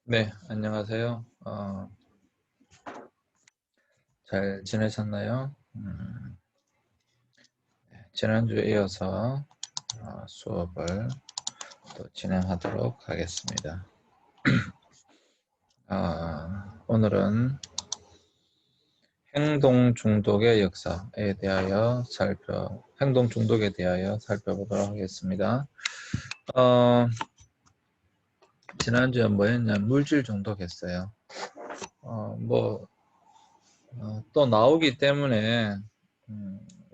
네, 안녕하세요. 잘 지내셨나요? 지난주에 이어서 수업을 또 진행하도록 하겠습니다. 오늘은 행동 중독의 역사에 대하여 행동 중독에 대하여 살펴보도록 하겠습니다. 지난주에 뭐 했냐? 물질 중독 했어요. 또 나오기 때문에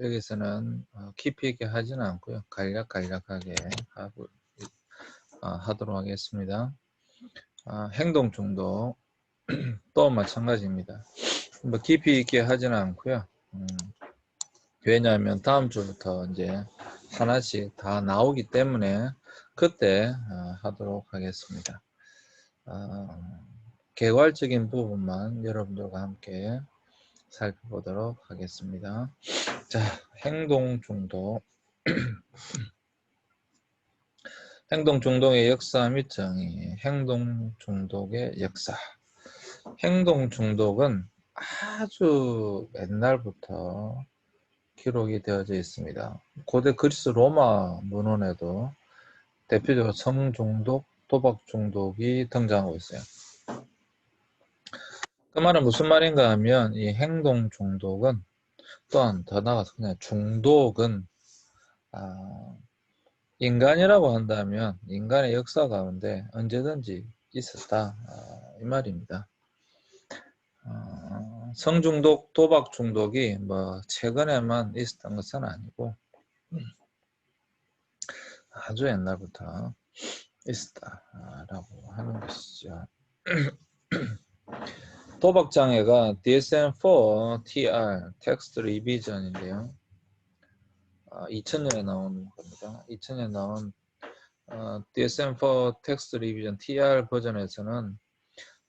여기서는 깊이 있게 하지는 않고요. 간략하게 하도록 하겠습니다. 행동 중독 또 마찬가지입니다. 뭐 깊이 있게 하지는 않고요. 왜냐하면 다음 주부터 이제 하나씩 다 나오기 때문에 그때 하도록 하겠습니다. 개괄적인 부분만 여러분들과 함께 살펴보도록 하겠습니다. 자, 행동 중독. 행동 중독의 역사 및 정의. 행동 중독의 역사. 행동 중독은 아주 옛날부터 기록이 되어져 있습니다. 고대 그리스 로마 문헌에도 대표적으로 성중독, 도박중독이 등장하고 있어요. 그 말은 무슨 말인가 하면 이 행동 중독은 또한 더 나아가서 그냥 중독은 인간이라고 한다면 인간의 역사 가운데 언제든지 있었다 이 말입니다. 성중독, 도박중독이 뭐 최근에만 있었던 것은 아니고 아주 옛날부터 있었다라고 하는 것이죠. 도박장애가 DSM-4 TR 텍스트 리비전인데요. 2000년에 나온 겁니다. 2000년에 나온 DSM-4 텍스트 리비전 TR 버전에서는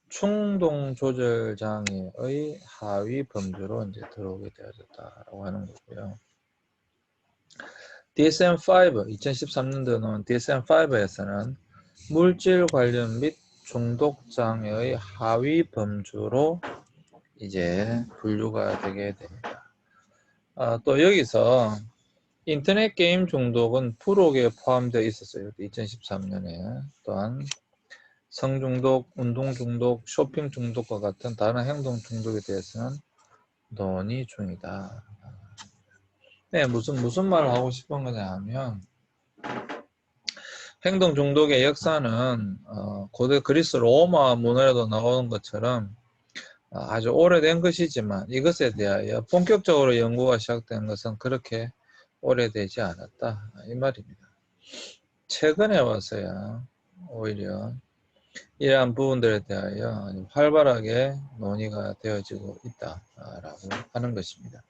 충동 조절 장애의 하위 범주로 이제 들어오게 되어졌다라고 하는 거고요. DSM-5 2013년도에 나온 DSM-5에서는 물질 관련 및 중독 장애의 하위 범주로 이제 분류가 되게 됩니다. 또 여기서 인터넷 게임 중독은 부록에 포함되어 있었어요. 2013년에. 또한 성중독, 운동중독, 쇼핑 중독과 같은 다른 행동 중독에 대해서는 논의 중이다. 네, 무슨 말을 하고 싶은 거냐 하면 행동 중독의 역사는 고대 그리스 로마 문헌에도 나오는 것처럼 아주 오래된 것이지만 이것에 대하여 본격적으로 연구가 시작된 것은 그렇게 오래되지 않았다 이 말입니다. 최근에 와서야 오히려 이러한 부분들에 대하여 활발하게 논의가 되어지고 있다라고 하는 것입니다.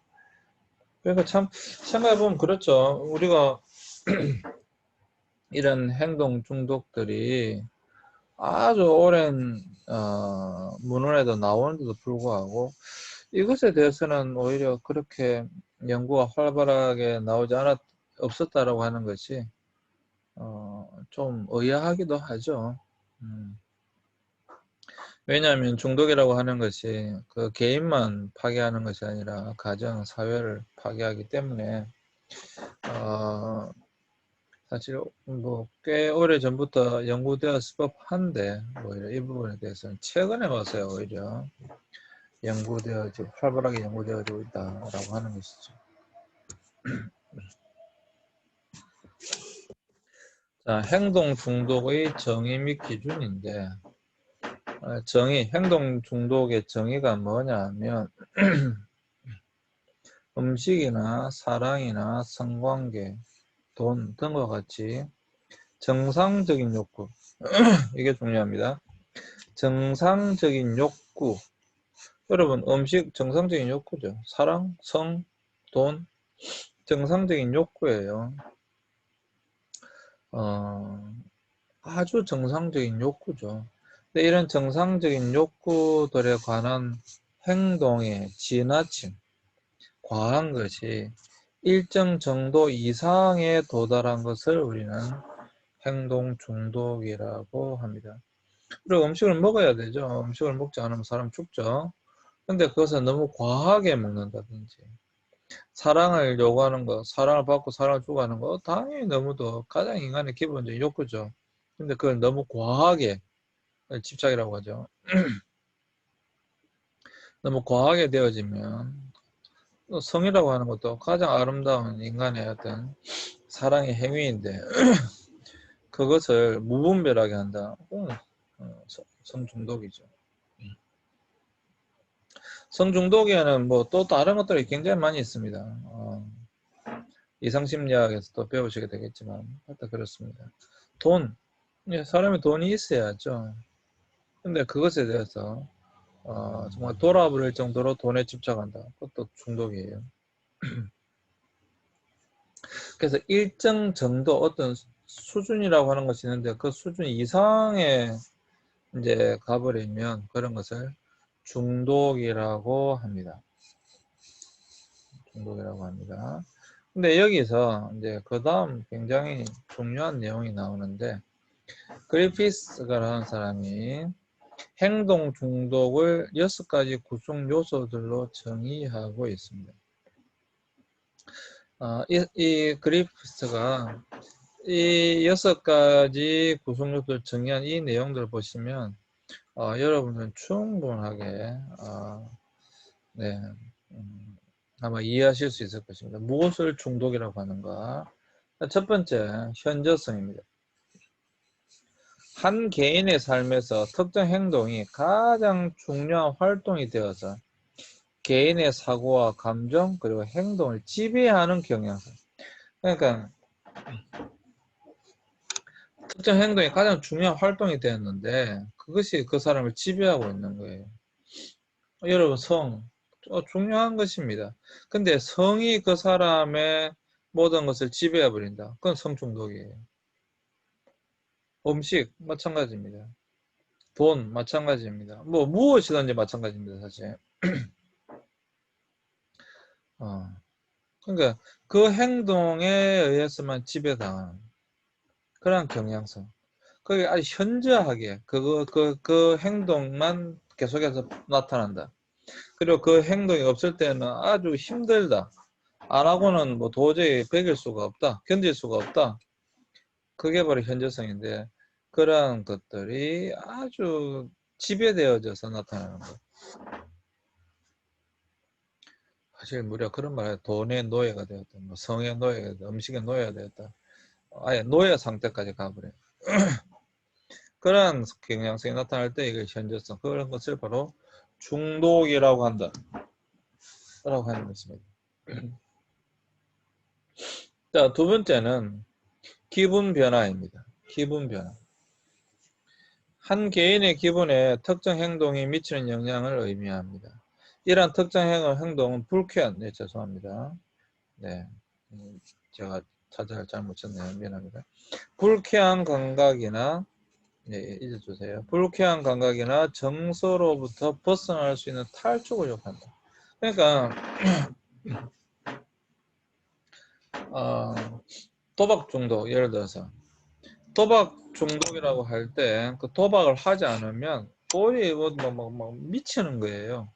그러니까 참 생각해보면 그렇죠. 우리가 이런 행동 중독들이 아주 오랜 문헌에도 나오는데도 불구하고 이것에 대해서는 오히려 그렇게 연구가 활발하게 없었다라고 하는 것이 좀 의아하기도 하죠. 왜냐하면 중독이라고 하는 것이 그 개인만 파괴하는 것이 아니라 가정, 사회를 파괴하기 때문에 사실 뭐 꽤 오래 전부터 연구되었을 법한데 오히려 이 부분에 대해서는 최근에 와서야 오히려 활발하게 연구되어지고 있다라고 하는 것이죠. 자, 행동 중독의 정의 및 기준인데 행동 중독의 정의가 뭐냐 하면 음식이나 사랑이나 성관계, 돈 등과 같이 정상적인 욕구 이게 중요합니다. 정상적인 욕구 여러분 음식 정상적인 욕구죠. 사랑, 성, 돈 정상적인 욕구예요. 아주 정상적인 욕구죠. 근데 이런 정상적인 욕구들에 관한 행동의 지나침, 과한 것이 일정 정도 이상에 도달한 것을 우리는 행동 중독이라고 합니다. 그리고 음식을 먹어야 되죠. 음식을 먹지 않으면 사람 죽죠. 근데 그것을 너무 과하게 먹는다든지, 사랑을 요구하는 거, 사랑을 받고 사랑을 주고하는 거, 당연히 너무도 가장 인간의 기본적인 욕구죠. 근데 그걸 너무 과하게, 집착이라고 하죠. 너무 과하게 되어지면, 또 성이라고 하는 것도 가장 아름다운 인간의 어떤 사랑의 행위인데, 그것을 무분별하게 한다. 성중독이죠. 성중독에는 뭐 또 다른 것들이 굉장히 많이 있습니다. 이상심리학에서 또 배우시게 되겠지만, 하여튼 그렇습니다. 돈, 사람이 돈이 있어야죠. 근데 그것에 대해서 정말 돌아버릴 정도로 돈에 집착한다. 그것도 중독이에요. 그래서 일정 정도 어떤 수준이라고 하는 것이 있는데 그 수준 이상의 이제 가버리면 그런 것을 중독이라고 합니다. 중독이라고 합니다. 근데 여기서 이제 그 다음 굉장히 중요한 내용이 나오는데 그리피스가라는 사람이 행동 중독을 6가지 구성 요소들로 정의하고 있습니다. 이 그리피스가 이 6가지 구성 요소를 정의한 이 내용들을 보시면 여러분은 충분하게 네, 아마 이해하실 수 있을 것입니다. 무엇을 중독이라고 하는가? 첫 번째, 현저성입니다. 한 개인의 삶에서 특정 행동이 가장 중요한 활동이 되어서 개인의 사고와 감정 그리고 행동을 지배하는 경향성. 그러니까 특정 행동이 가장 중요한 활동이 되었는데 그것이 그 사람을 지배하고 있는 거예요. 여러분 성 중요한 것입니다. 근데 성이 그 사람의 모든 것을 지배해 버린다. 그건 성 중독이에요. 음식 마찬가지입니다. 돈 마찬가지입니다. 뭐 무엇이든지 마찬가지입니다. 사실. 어. 그러니까 그 행동에 의해서만 지배당하는 그런 경향성. 그게 아주 현저하게 그 행동만 계속해서 나타난다. 그리고 그 행동이 없을 때는 아주 힘들다. 안 하고는 뭐 도저히 베길 수가 없다. 견딜 수가 없다. 그게 바로 현저성인데 그러한 것들이 아주 지배되어져서 나타나는 것. 사실 무려 그런 말에 돈의 노예가 되었다. 뭐 성의 노예가 되었다. 음식의 노예가 되었다. 아예 노예 상태까지 가버려요. 그러한 경향성이 나타날 때 이게 현저성 그런 것을 바로 중독이라고 한다. 라고 하는 것입니다. 자, 두 번째는 기분 변화입니다. 기분 변화. 한 개인의 기분에 특정 행동이 미치는 영향을 의미합니다. 이러한 특정 행동은 불쾌한, 네, 죄송합니다. 네, 제가 자잘을 잘못 쳤네요. 미안합니다. 불쾌한 감각이나, 네, 잊어주세요. 불쾌한 감각이나 정서로부터 벗어날 수 있는 탈출을 요구한다. 그러니까, 도박 중독, 예를 들어서, 도박 중독이라고 할 때, 그 도박을 하지 않으면 거의 뭐 미치는 거예요.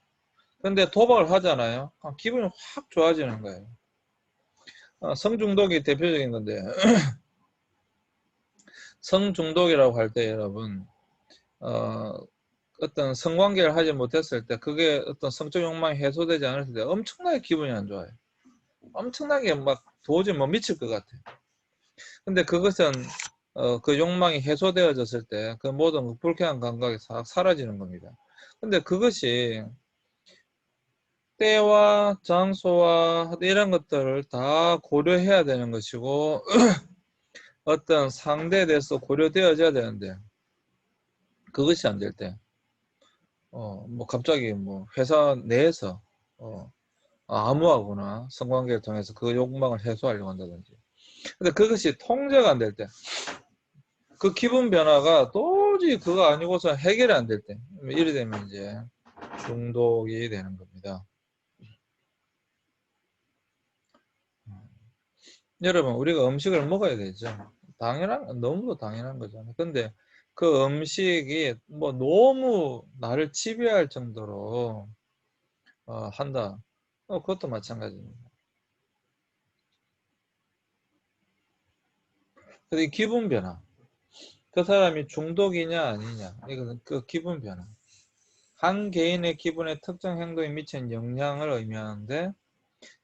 근데 도박을 하잖아요. 기분이 확 좋아지는 거예요. 성중독이 대표적인 건데, 성중독이라고 할 때 여러분, 어떤 성관계를 하지 못했을 때, 그게 어떤 성적 욕망이 해소되지 않을 때 엄청나게 기분이 안 좋아요. 엄청나게 막 도저히 뭐 미칠 것 같아요. 근데 그것은 그 욕망이 해소되어졌을 때 그 모든 불쾌한 감각이 싹 사라지는 겁니다. 근데 그것이 때와 장소와 이런 것들을 다 고려해야 되는 것이고 어떤 상대에 대해서 고려되어져야 되는데 그것이 안 될 때, 뭐 갑자기 뭐 회사 내에서 아무하거나 성관계를 통해서 그 욕망을 해소하려고 한다든지. 근데 그것이 통제가 안 될 때, 그 기분 변화가 도저히 그거 아니고서 해결이 안 될 때, 이래 되면 이제 중독이 되는 겁니다. 여러분, 우리가 음식을 먹어야 되죠. 당연한, 너무도 당연한 거잖아요. 근데 그 음식이 뭐 너무 나를 지배할 정도로 한다. 그것도 마찬가지입니다. 근데 이 기분 변화. 그 사람이 중독이냐 아니냐. 이거는 그 기분 변화. 한 개인의 기분에 특정 행동이 미치는 영향을 의미하는데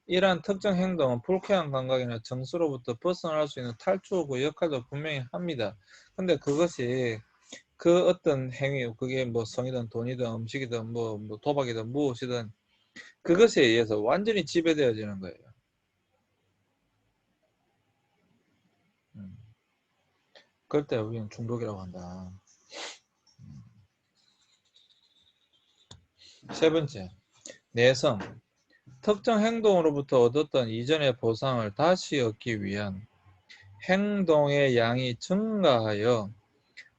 이러한 특정 행동은 불쾌한 감각이나 정수로부터 벗어날 수 있는 탈출구 역할도 분명히 합니다. 근데 그것이 그 어떤 행위, 그게 뭐 성이든 돈이든 음식이든 뭐 도박이든 무엇이든 그것에 의해서 완전히 지배되어지는 거예요. 그럴 때 우리는 중독이라고 한다. 세 번째, 내성. 특정 행동으로부터 얻었던 이전의 보상을 다시 얻기 위한 행동의 양이 증가하여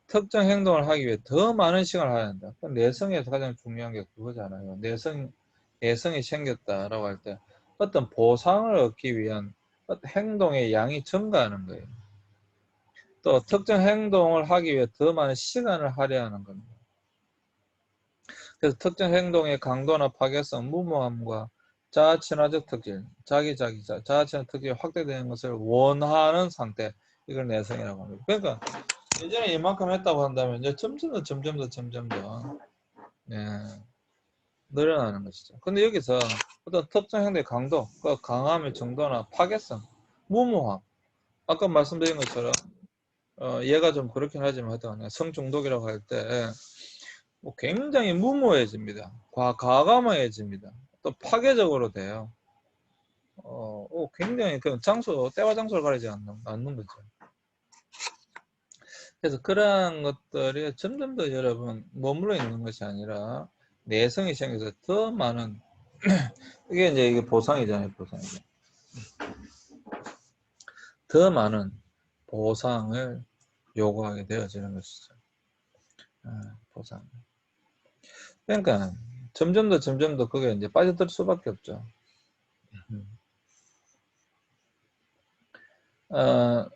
특정 행동을 하기 위해 더 많은 시간을 해야 한다. 내성에서 가장 중요한 게 그거잖아요. 내성이 생겼다라고 할 때 어떤 보상을 얻기 위한 행동의 양이 증가하는 거예요. 또 특정 행동을 하기 위해 더 많은 시간을 할애하는 겁니다. 그래서 특정 행동의 강도나 파괴성, 무모함과 자아친화적 특질, 자아친화 특질이 확대되는 것을 원하는 상태, 이걸 내성이라고 합니다. 그러니까 예전에 이만큼 했다고 한다면 이제 점점 더 예, 늘어나는 것이죠. 근데 여기서 어떤 특정 행동의 강도, 그 강함의 정도나 파괴성, 무모함, 아까 말씀드린 것처럼 얘가 좀 그렇긴 하지만 하여튼 성중독이라고 할 때 굉장히 무모해집니다. 과감해집니다. 또 파괴적으로 돼요. 굉장히 그 때와 장소를 가리지 않는 거죠. 그래서 그러한 것들이 점점 더 여러분 머물러 있는 것이 아니라 내성이 생겨서 더 많은 이게 이제 이게 보상이잖아요, 보상이죠. 더 많은 보상을 요구하게 되어지는 것이죠. 보상. 그러니까 점점 더 그게 이제 빠져들 수밖에 없죠.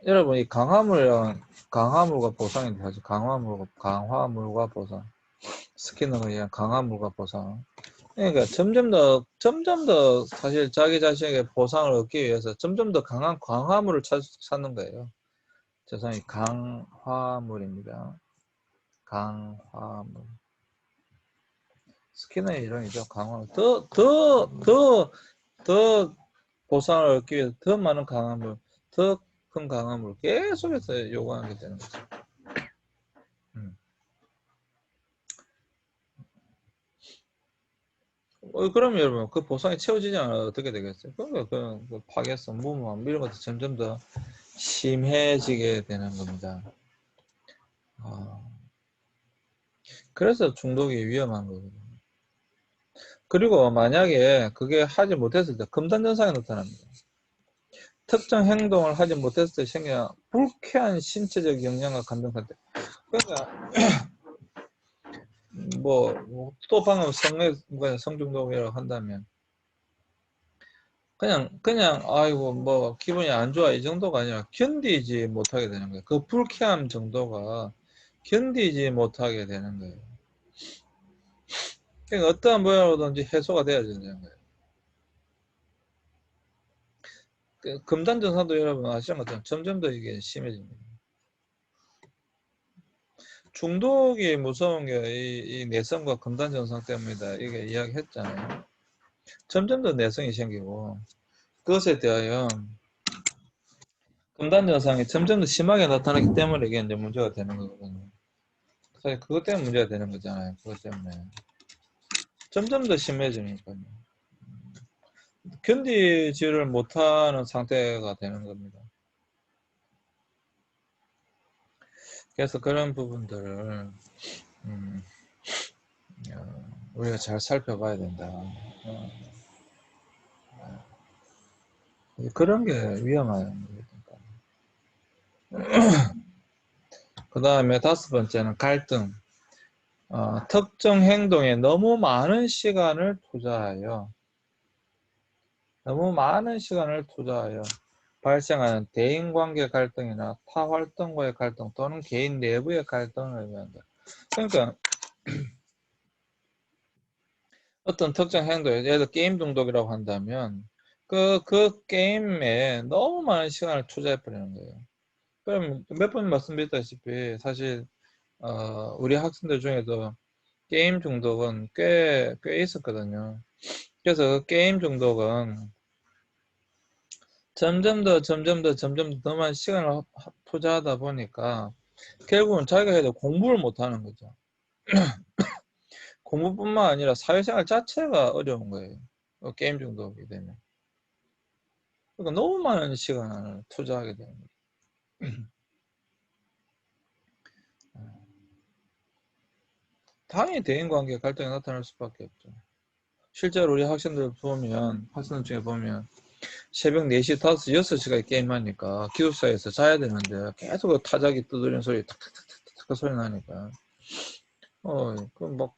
여러분 이 강화물과 보상이 사실 강화물과 보상. 스키너가 얘기한 강화물과 보상. 그러니까 점점 더 사실 자기 자신에게 보상을 얻기 위해서 점점 더 강한 강화물을 찾는 거예요. 세상이 강화물입니다. 강화물. 스키너의 이론이죠. 강화물. 더 보상을 얻기 위해서 더 많은 강화물, 더 큰 강화물 계속해서 요구하게 되는 거죠. 그럼 여러분 그 보상이 채워지지 않아도 어떻게 되겠어요? 그러니까 그 파괴성, 무모함 이런 것도 점점 더 심해지게 되는 겁니다. 그래서 중독이 위험한 거거든요. 그리고 만약에 그게 하지 못했을 때 금단현상이 나타납니다. 특정 행동을 하지 못했을 때 생겨 불쾌한 신체적 영향과 감정 상태. 그러니까 또 방금 성중독이라고 한다면 그냥 아이고 뭐 기분이 안 좋아 이 정도가 아니라 견디지 못하게 되는 거예요. 그 불쾌함 정도가 견디지 못하게 되는 거예요. 그러니까 어떠한 모양으로든지 해소가 돼야 되는 거예요. 그 금단전사도 여러분 아시는 것처럼 점점 더 이게 심해집니다. 중독이 무서운 게 이 내성과 금단전상 때문이다. 이게 이야기했잖아요. 점점 더 내성이 생기고 그것에 대하여 금단전상이 점점 더 심하게 나타나기 때문에 이게 이제 문제가 되는 거거든요. 사실 그것 때문에 문제가 되는 거잖아요. 그것 때문에 점점 더 심해지니까요. 견디지를 못하는 상태가 되는 겁니다. 그래서 그런 부분들을 우리가 잘 살펴봐야 된다. 그런 게 위험한 거니까. 그 다음에 5번째는 갈등. 특정 행동에 너무 많은 시간을 투자하여 발생하는 대인관계 갈등이나 타 활동과의 갈등 또는 개인 내부의 갈등을 의미한다. 그러니까 어떤 특정 행동, 예를 들어 게임 중독이라고 한다면 그 게임에 너무 많은 시간을 투자해버리는 거예요. 그럼 몇 번 말씀드렸다시피 사실 우리 학생들 중에도 게임 중독은 꽤 있었거든요. 그래서 그 게임 중독은 점점 더 많은 시간을 투자하다 보니까 결국은 자기가 해도 공부를 못하는 거죠. 공부뿐만 아니라 사회생활 자체가 어려운 거예요. 게임 중독이 되면. 그러니까 너무 많은 시간을 투자하게 되는 거죠. 당연히 대인관계 갈등이 나타날 수밖에 없죠. 실제로 우리 학생들 중에 보면 새벽 4시, 5시, 6시까지 게임하니까 기숙사에서 자야 되는데 계속 그 타자기 두드리는 소리 탁탁탁탁탁 소리 나니까 그럼 막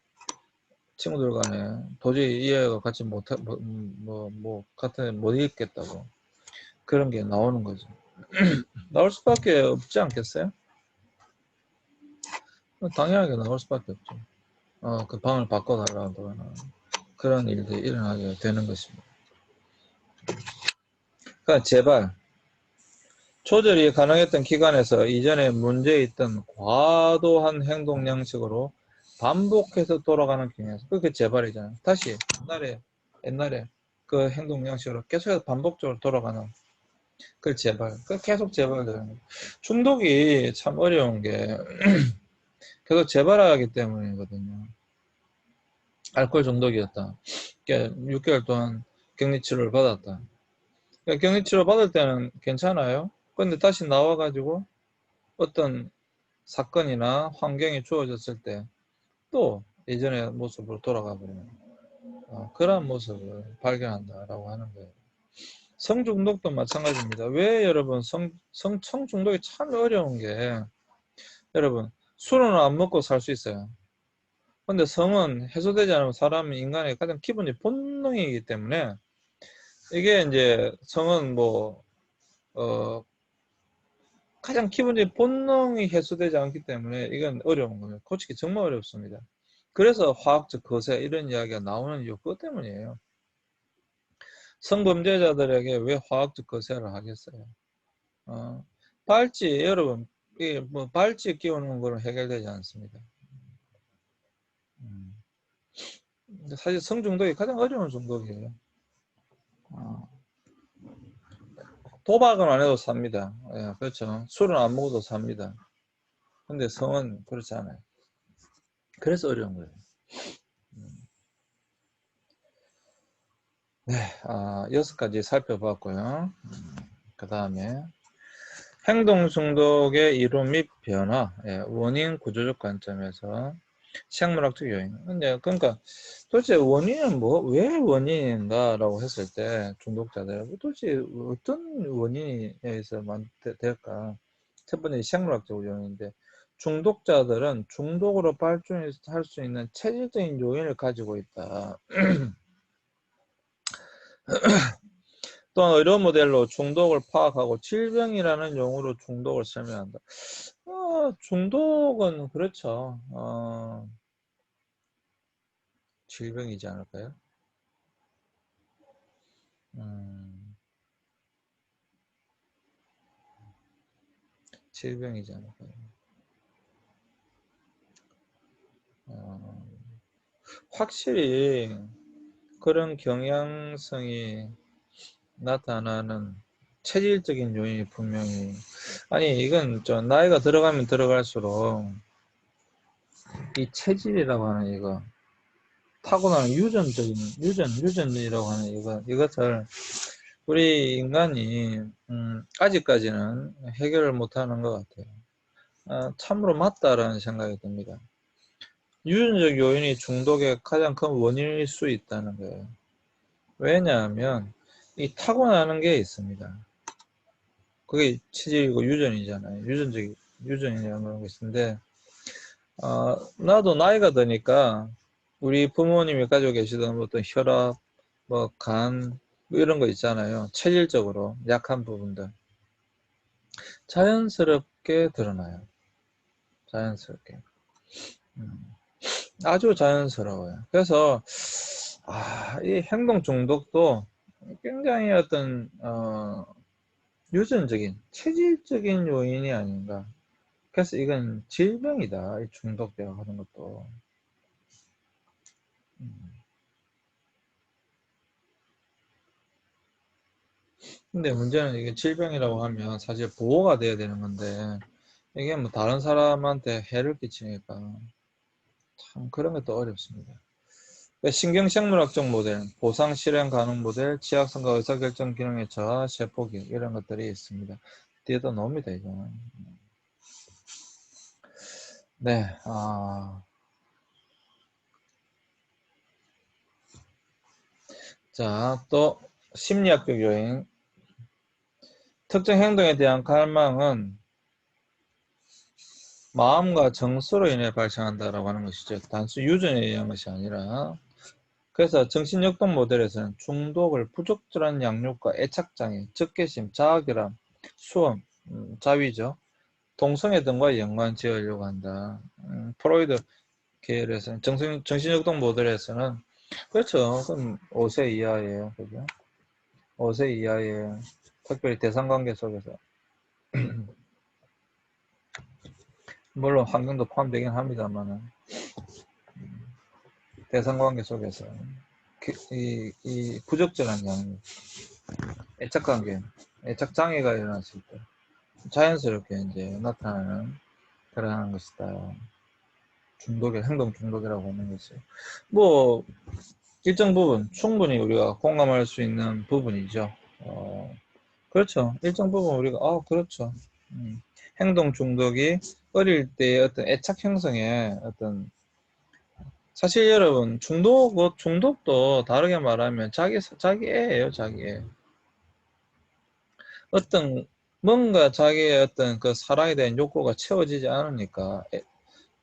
친구들 간에 도저히 이해가 같이 같은 못 읽겠다고 그런 게 나오는 거죠. 나올 수밖에 없지 않겠어요? 당연하게 나올 수밖에 없죠. 그 방을 바꿔달라거나 그런 일들이 일어나게 되는 것입니다. 그러니까 제발 조절이 가능했던 기간에서 이전에 문제 있던 과도한 행동 양식으로 반복해서 돌아가는 경향에서 그게 재발이잖아요. 다시 옛날에 그 행동 양식으로 계속해서 반복적으로 돌아가는 그 재발. 그 계속 재발되는 거예요. 중독이 참 어려운 게 계속 재발하기 때문이거든요. 알코올 중독이었다. 6개월 동안 격리치료를 받았다. 격리치료 받을 때는 괜찮아요. 근데 다시 나와가지고 어떤 사건이나 환경이 주어졌을 때 또 예전의 모습으로 돌아가 버리는 그런 모습을 발견한다라고 하는 거예요. 성중독도 마찬가지입니다. 왜 여러분 성중독이 참 어려운 게 여러분 술은 안 먹고 살 수 있어요. 근데 성은 해소되지 않으면 사람은 인간의 가장 기본적인 본능이기 때문에 이게 이제 성은 가장 기본적인 본능이 해소되지 않기 때문에 이건 어려운 거예요. 고치기 정말 어렵습니다. 그래서 화학적 거세 이런 이야기가 나오는 이유 그것 때문이에요. 성범죄자들에게 왜 화학적 거세를 하겠어요? 발찌 여러분 발찌 끼우는 거는 해결되지 않습니다. 사실 성중독이 가장 어려운 중독이에요. 도박은 안 해도 삽니다. 예, 그렇죠. 술은 안 먹어도 삽니다. 근데 성은 그렇지 않아요. 그래서 어려운 거예요. 네, 6가지 살펴봤고요. 그 다음에 행동 중독의 이론 및 변화, 원인 구조적 관점에서 생물학적 요인. 근데 그러니까 도대체 원인은 왜 원인인가라고 했을 때 중독자들 도대체 어떤 원인에 의해서 될까? 첫 번째 생물학적 요인인데 중독자들은 중독으로 발전할 수 있는 체질적인 요인을 가지고 있다. 또한 의료 모델로 중독을 파악하고 질병이라는 용어로 중독을 설명한다. 중독은 그렇죠. 질병이지 않을까요? 질병이지 않을까요? 확실히 그런 경향성이 나타나는 체질적인 요인이 분명히 이건 좀 나이가 들어가면 들어갈수록 이 체질이라고 하는 이거 타고나는 유전이라고 하는 이것을 우리 인간이 아직까지는 해결을 못하는 것 같아요. 참으로 맞다라는 생각이 듭니다. 유전적 요인이 중독의 가장 큰 원인일 수 있다는 거예요. 왜냐하면 이 타고나는 게 있습니다. 그게 체질이고 유전이잖아요. 유전이라는 게 있는데 나도 나이가 드니까 우리 부모님이 가지고 계시던 어떤 혈압, 간, 뭐 이런 거 있잖아요. 체질적으로 약한 부분들. 자연스럽게 드러나요. 자연스럽게. 아주 자연스러워요. 그래서, 이 행동 중독도 굉장히 어떤, 유전적인, 체질적인 요인이 아닌가. 그래서 이건 질병이다. 이 중독되어 하는 것도. 근데 문제는 이게 질병이라고 하면 사실 보호가 돼야 되는 건데, 이게 뭐 다른 사람한테 해를 끼치니까 참 그런 것도 어렵습니다. 신경생물학적 모델, 보상 실행 가능 모델, 지학성과 의사결정 기능의 저하, 세포기 이런 것들이 있습니다. 뒤에도 나옵니다, 이거는. 네, 자, 또 심리학적 요인. 특정 행동에 대한 갈망은 마음과 정서로 인해 발생한다라고 하는 것이죠. 단순 유전에 의한 것이 아니라. 그래서 정신역동 모델에서는 중독을 부적절한 약육과 애착장애, 적개심, 자아결함, 수험, 자위죠. 동성애 등과 연관 지으려고 한다. 프로이드 계열에서는 정신역동 모델에서는 그렇죠. 그럼 5세 이하예요. 그죠? 5세 이하의 특별히 대상관계 속에서 물론 환경도 포함되긴 합니다만은 대상관계 속에서 이 부적절한 양육, 애착관계, 애착장애가 일어났을 때 자연스럽게 이제 나타나는 그러한 것이다. 중독의 행동 중독이라고 하는 것이 뭐 일정 부분 충분히 우리가 공감할 수 있는 부분이죠. 그렇죠. 일정 부분 우리가 그렇죠. 행동 중독이 어릴 때의 어떤 애착 형성에 어떤 사실 여러분 중독도 다르게 말하면 자기 애예요, 자기 애. 어떤 뭔가 자기의 어떤 그 사랑에 대한 욕구가 채워지지 않으니까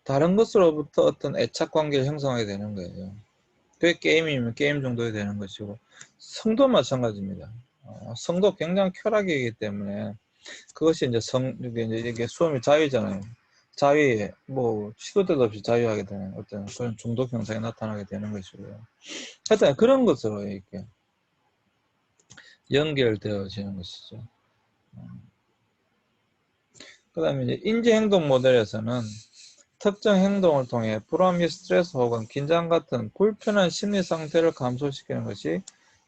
다른 것으로부터 어떤 애착 관계를 형성하게 되는 거예요. 그게 게임이면 게임 정도에 되는 것이고 성도 마찬가지입니다. 성도 굉장히 쾌락이기 때문에 그것이 이제 이게 수험이 자유잖아요. 자유에 뭐 시도 때도 없이 자유하게 되는 어떤 그런 중독 현상이 나타나게 되는 것이고요. 하여튼 그런 것으로 이렇게 연결되어지는 것이죠. 그 다음에 이제 인지행동 모델에서는 특정 행동을 통해 불안 및 스트레스 혹은 긴장 같은 불편한 심리 상태를 감소시키는 것이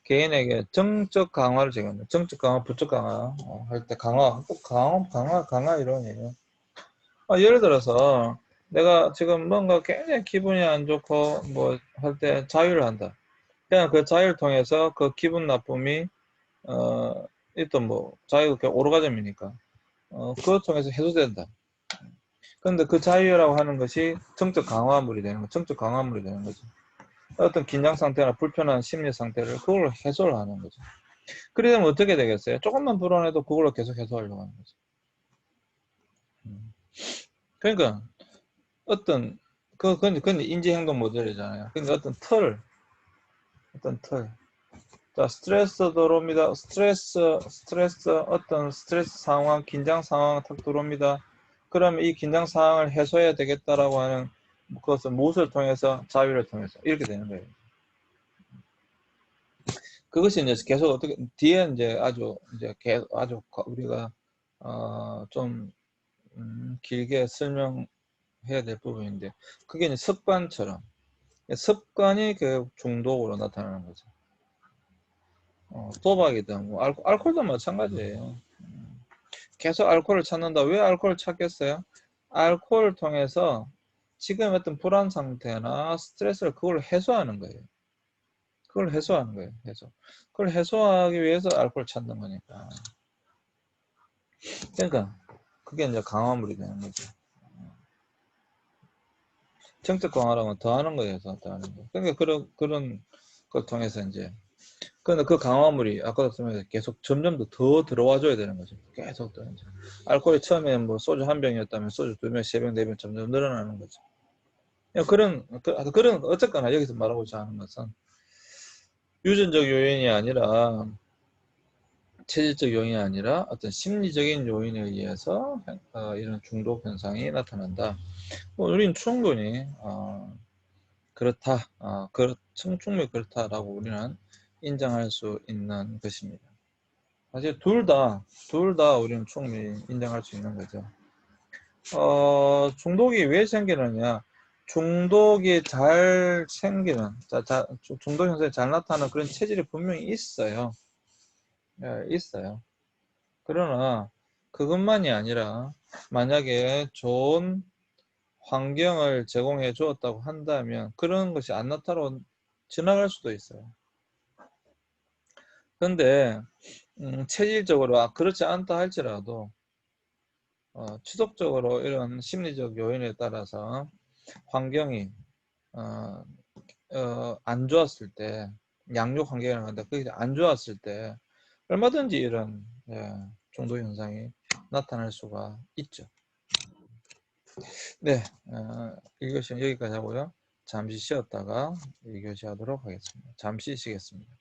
개인에게 정적 강화를 제공합니다. 정적 강화, 부적 강화 할 때 꼭 강화 이론이에요. 예를 들어서 내가 지금 뭔가 굉장히 기분이 안 좋고 뭐 할 때 자유를 한다. 그냥 그 자유를 통해서 그 기분 나쁨이 일단 뭐 자유가 오르가즘이니까 그것 통해서 해소된다. 그런데 그 자유라고 하는 것이 정적 강화물이 되는 거, 정적 강화물이 되는 거죠. 어떤 긴장 상태나 불편한 심리 상태를 그걸로 해소를 하는 거죠. 그러면 어떻게 되겠어요? 조금만 불안해도 그걸로 계속 해소하려고 하는 거죠. 그러니까 어떤 그건 인지행동 모델이잖아요. 그러니까 어떤 틀. 자, 스트레스 들어옵니다. 어떤 스트레스 상황, 긴장 상황 탁 들어옵니다. 그러면 이 긴장 상황을 해소해야 되겠다라고 하는 그것은 무엇을 통해서 자유를 통해서 이렇게 되는 거예요. 그것이 이제 계속 어떻게 뒤에 이제 아주 우리가 좀 길게 설명해야 될 부분인데 그게 이제 습관이 그 중독으로 나타나는 거죠. 도박이든 뭐 알코올도 마찬가지예요. 계속 알코올을 찾는다. 왜 알코올을 찾겠어요? 알코올을 통해서 지금 어떤 불안 상태나 스트레스를 그걸 해소하는 거예요. 그걸 해소하는 거예요. 그걸 해소하기 위해서 알코올을 찾는 거니까. 그러니까 그게 이제 강화물이 되는 거죠. 정적 강화라면 더하는 거예요. 더하는 거. 그러니까 그런 걸 통해서 이제 근데 그 강화물이 아까도 말씀드린 계속 점점 더 들어와 줘야 되는 거죠. 계속 더 이제. 알코올이 처음에 뭐 소주 한 병이었다면 소주 2병, 3병, 4병 점점 늘어나는 거죠. 그런 어쨌거나 여기서 말하고자 하는 것은 유전적 요인이 아니라 체질적 요인이 아니라 어떤 심리적인 요인에 의해서 이런 중독 현상이 나타난다. 우리는 충분히 그렇다, 충분히 그렇다라고 우리는 인정할 수 있는 것입니다. 사실 둘 다 우리는 충분히 인정할 수 있는 거죠. 중독이 왜 생기느냐? 중독이 잘 생기는, 중독 현상이 잘 나타나는 그런 체질이 분명히 있어요. 예, 있어요. 그러나 그것만이 아니라 만약에 좋은 환경을 제공해 주었다고 한다면 그런 것이 안 나타나고 지나갈 수도 있어요. 그런데 체질적으로 그렇지 않다 할지라도 지속적으로 이런 심리적 요인에 따라서 환경이 안 좋았을 때, 양육 환경이라고 하는데 그게 안 좋았을 때 얼마든지 이런 중독 현상이 나타날 수가 있죠. 네, 1교시는 여기까지 하고요. 잠시 쉬었다가 2교시 하도록 하겠습니다. 잠시 쉬겠습니다.